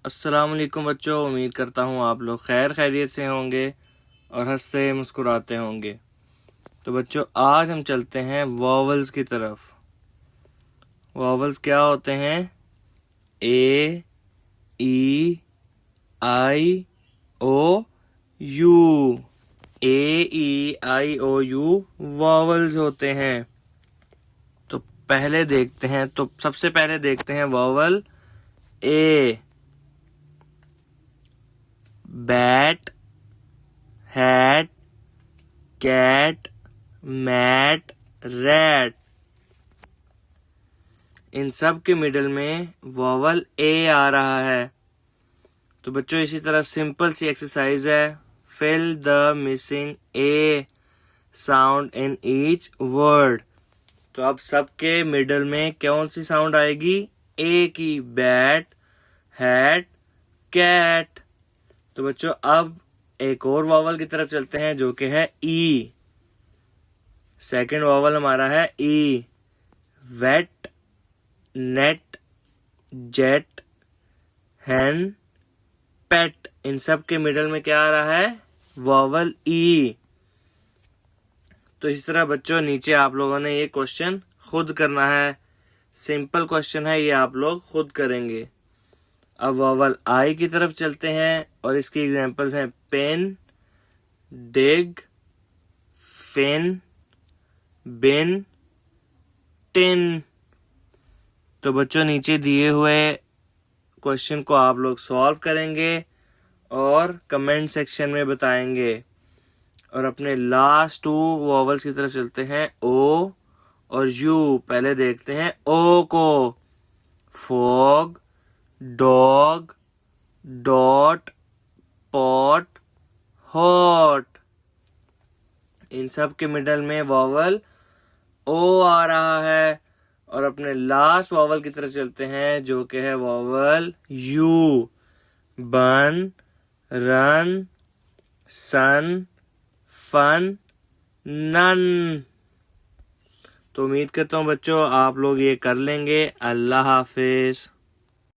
अस्सलाम वालेकुम बच्चों, उम्मीद करता हूँ आप लोग खैर खैरियत से होंगे और हंसते मुस्कुराते होंगे। तो बच्चों, आज हम चलते हैं वॉवल्स की तरफ। वॉवल्स क्या होते हैं? A, E, I, O, U. A, E, I, O, U vowels होते हैं। तो पहले देखते हैं, तो सबसे पहले देखते हैं vowel A. Bat, hat, cat, mat, rat. इन सब के मिडल में वॉवल ए आ रहा है। तो बच्चों, इसी तरह सिंपल सी एक्सरसाइज है। Fill the missing A sound in each word. तो अब सबके मिडल में कौन सी साउंड आएगी? ए की। Bat, hat, cat. तो बच्चों, अब एक और वॉवल की तरफ चलते हैं जो कि है ई। सेकंड वॉवल हमारा है ई। वेट, नेट, जेट, हैन, पेट। इन सब के मिडल में क्या आ रहा है? वॉवल ई। तो इस तरह बच्चों, नीचे आप लोगों ने ये क्वेश्चन खुद करना है। सिंपल क्वेश्चन है, ये आप लोग खुद करेंगे। अब वॉवल आई की तरफ चलते हैं और इसकी एग्जांपल्स हैं पेन, डिग, फिन, बिन, टिन। तो बच्चों, नीचे दिए हुए क्वेश्चन को आप लोग सॉल्व करेंगे और कमेंट सेक्शन में बताएंगे। और अपने लास्ट टू वॉवल्स की तरफ चलते हैं, ओ और यू। पहले देखते हैं ओ को। Fog, dog, dot, pot, hot. इन सब के मिडल में वॉवल ओ आ रहा है। और अपने लास्ट वॉवल की तरफ चलते हैं जो कि है वॉवल यू। बन, रन, सन, फन, नन। तो उम्मीद करता हूँ बच्चों आप लोग ये कर लेंगे। अल्लाह हाफिज।